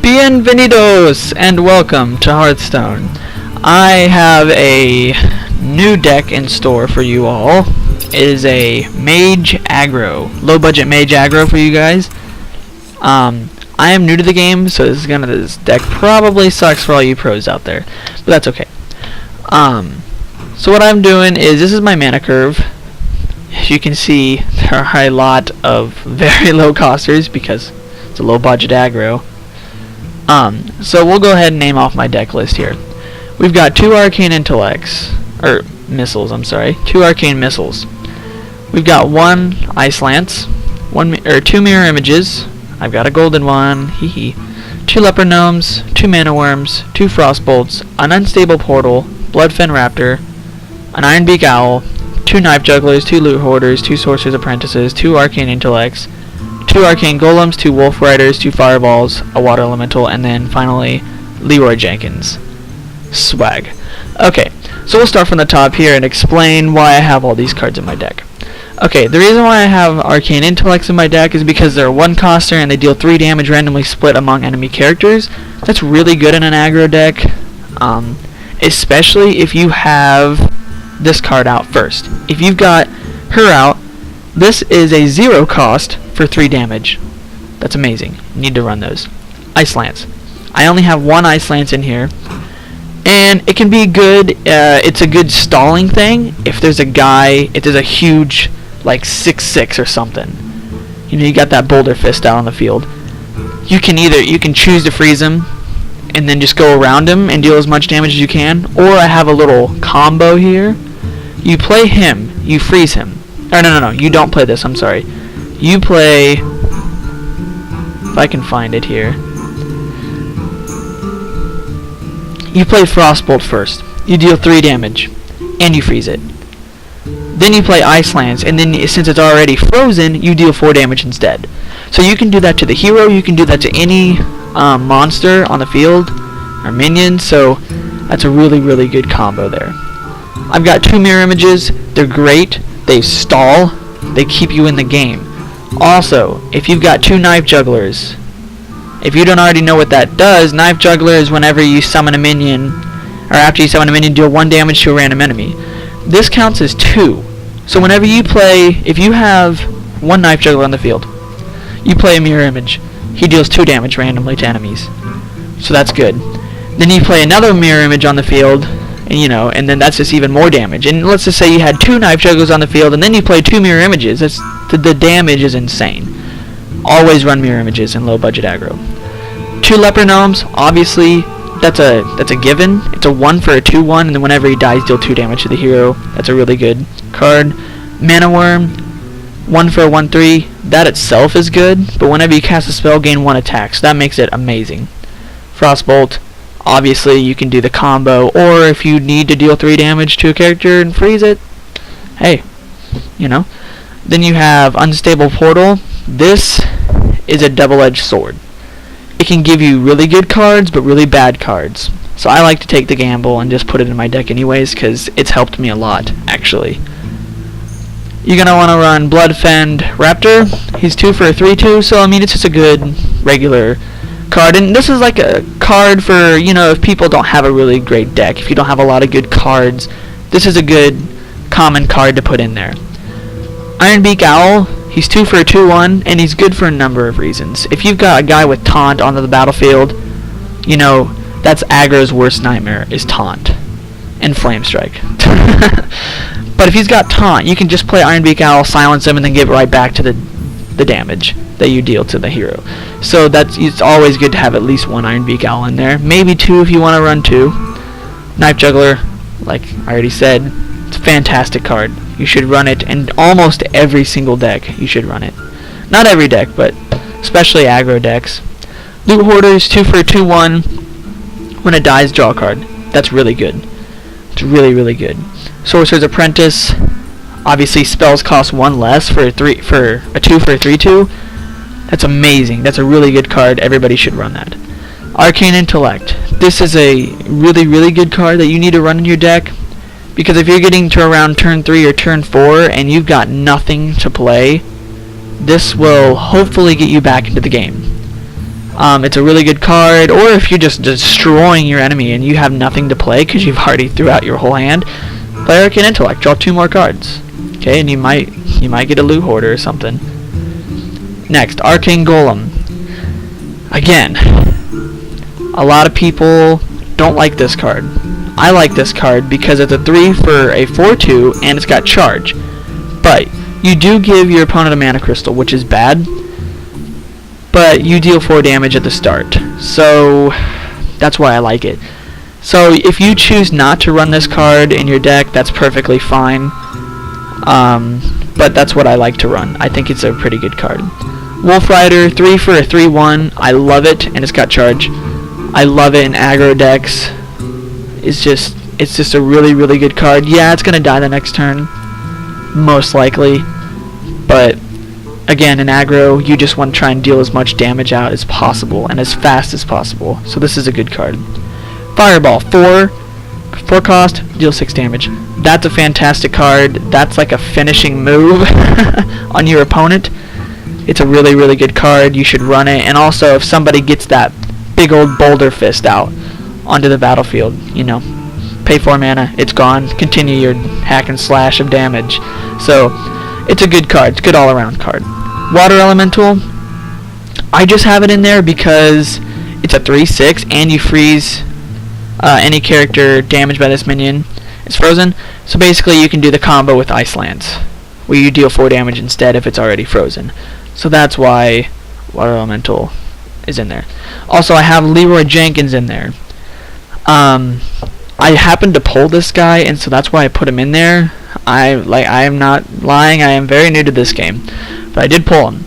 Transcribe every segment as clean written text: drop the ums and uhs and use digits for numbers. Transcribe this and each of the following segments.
Bienvenidos and welcome to Hearthstone. I have a new deck in store for you all. It is a mage aggro, low budget mage aggro for you guys. I am new to the game, so this deck probably sucks for all you pros out there, but that's okay. So what I'm doing is, this is my mana curve. As you can see, there are a lot of very low costers because it's a low budget aggro. So we'll go ahead and name off my deck list here. We've got 2 arcane intellects, or missiles, I'm sorry, 2 arcane missiles. We've got 1 ice lance, 2 mirror images. I've got a golden one, hee 2 leopard gnomes, 2 mana worms, 2 frost bolts, an unstable portal, bloodfen raptor, an iron beak owl, 2 knife jugglers, 2 loot hoarders, 2 sorcerer's apprentices, 2 arcane intellects, 2 arcane golems, 2 wolf riders, 2 fireballs, a water elemental, and then finally Leroy Jenkins. Swag. Okay, so we'll start from the top here and explain why I have all these cards in my deck. Okay, the reason why I have arcane intellects in my deck is because they're 1 coster and they deal 3 damage randomly split among enemy characters. That's really good in an aggro deck, especially if you have this card out first. If you've got her out, this is a 0 cost for 3 damage. That's amazing. You need to run those. Ice Lance. I only have 1 Ice Lance in here, and it can be good. It's a good stalling thing if there's a huge, like 6/6 or something. You know, you got that boulder fist out on the field. You can choose to freeze him and then just go around him and deal as much damage as you can, or I have a little combo here. You play him, you freeze him. No, you don't play this, I'm sorry. You play, if I can find it here, you play Frostbolt first. You deal 3 damage, and you freeze it. Then you play Ice Lance, and then since it's already frozen, you deal 4 damage instead. So you can do that to the hero, you can do that to any monster on the field, or minion, so that's a really, really good combo there. I've got 2 mirror images. They're great. They stall. They keep you in the game. Also, if you've got 2 knife jugglers, if you don't already know what that does, knife juggler is whenever you summon a minion, or after you summon a minion, deal 1 damage to a random enemy. This counts as 2. So whenever you play, if you have 1 knife juggler on the field, you play a mirror image, he deals 2 damage randomly to enemies. So that's good. Then you play another mirror image on the field, and then that's just even more damage. And let's just say you had 2 knife jugglers on the field, and then you play 2 mirror images. The damage is insane. Always run mirror images in low budget aggro. 2 leopard gnomes, obviously, that's a given. It's a 1 for a 2/1, and then whenever he dies, deal 2 damage to the hero. That's a really good card. Mana worm, 1 for a 1/3. That itself is good, but whenever you cast a spell, gain 1 attack, so that makes it amazing. Frostbolt. Obviously, you can do the combo, or if you need to deal 3 damage to a character and freeze it, hey, Then you have Unstable Portal. This is a double-edged sword. It can give you really good cards, but really bad cards. So I like to take the gamble and just put it in my deck anyways, because it's helped me a lot, actually. You're going to want to run Bloodfen Raptor. He's 2 for a 3/2, so it's just a good, regular card. And this is like a card for, if people don't have a really great deck, if you don't have a lot of good cards, this is a good common card to put in there. Iron Beak Owl, he's 2 for a 2/1, and he's good for a number of reasons. If you've got a guy with taunt onto the battlefield, that's aggro's worst nightmare, is taunt and flame strike. But if he's got taunt, you can just play Iron Beak Owl, silence him, and then give it right back to the damage that you deal to the hero. So it's always good to have at least 1 Iron Beak Owl in there. Maybe 2 if you want to run 2. Knife Juggler, like I already said, it's a fantastic card. You should run it in almost every single deck. You should run it. Not every deck, but especially aggro decks. Loot Hoarders, 2 for a 2/1. When it dies, draw a card. That's really good. It's really, really good. Sorcerer's Apprentice. Obviously, spells cost 1 less for a 2 for a 3/2. That's amazing. That's a really good card. Everybody should run that. Arcane Intellect. This is a really, really good card that you need to run in your deck, because if you're getting to around turn 3 or turn 4 and you've got nothing to play, this will hopefully get you back into the game. It's a really good card, or if you're just destroying your enemy and you have nothing to play because you've already threw out your whole hand, play Arcane Intellect, draw 2 more cards. Okay, and you might get a Loot Hoarder or something. Next, Arcane Golem. Again, a lot of people don't like this card. I like this card because it's a 3 for a 4/2 and it's got charge. But you do give your opponent a mana crystal, which is bad. But you deal 4 damage at the start. So that's why I like it. So if you choose not to run this card in your deck, that's perfectly fine. But that's what I like to run. I think it's a pretty good card. Wolf Rider, 3 for a 3/1. I love it, and it's got charge. I love it in aggro decks. It's just a really, really good card. Yeah, it's gonna die the next turn, most likely. But again, in aggro, you just want to try and deal as much damage out as possible and as fast as possible. So this is a good card. Fireball, 4 cost, deal 6 damage. That's a fantastic card. That's like a finishing move on your opponent. It's a really, really good card. You should run it. And also, if somebody gets that big old boulder fist out onto the battlefield, you know, pay 4 mana, it's gone. Continue your hack and slash of damage. So it's a good card. It's a good all-around card. Water Elemental, I just have it in there because it's a 3/6 and you freeze any character damaged by this minion. It's frozen, so basically you can do the combo with Ice Lance, where you deal 4 damage instead if it's already frozen. So that's why Water Elemental is in there. Also, I have Leroy Jenkins in there. I happened to pull this guy, and so that's why I put him in there. I am not lying. I am very new to this game, but I did pull him.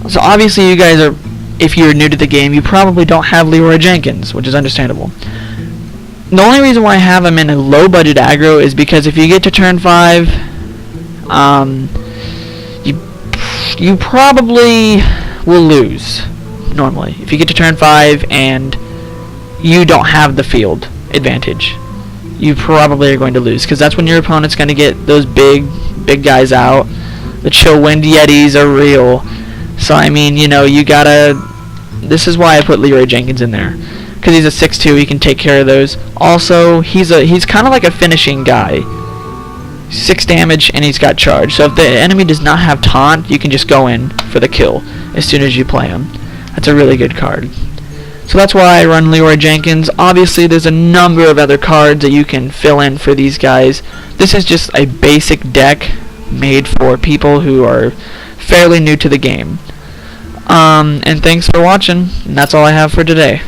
So obviously, you guys are, if you're new to the game, you probably don't have Leroy Jenkins, which is understandable. The only reason why I have him in a low budget aggro is because if you get to turn 5, you probably will lose normally. If you get to turn 5 and you don't have the field advantage, you probably are going to lose, because that's when your opponent's going to get those big guys out. The chill wind yetis are real. So I mean, you know, you gotta. This is why I put Leroy Jenkins in there, because he's a 6/2. He can take care of those. Also, he's kind of like a finishing guy. 6 damage and he's got charge. So if the enemy does not have taunt, you can just go in for the kill as soon as you play him. That's a really good card. So that's why I run Leroy Jenkins. Obviously, there's a number of other cards that you can fill in for these guys. This is just a basic deck made for people who are fairly new to the game. And thanks for watching. And that's all I have for today.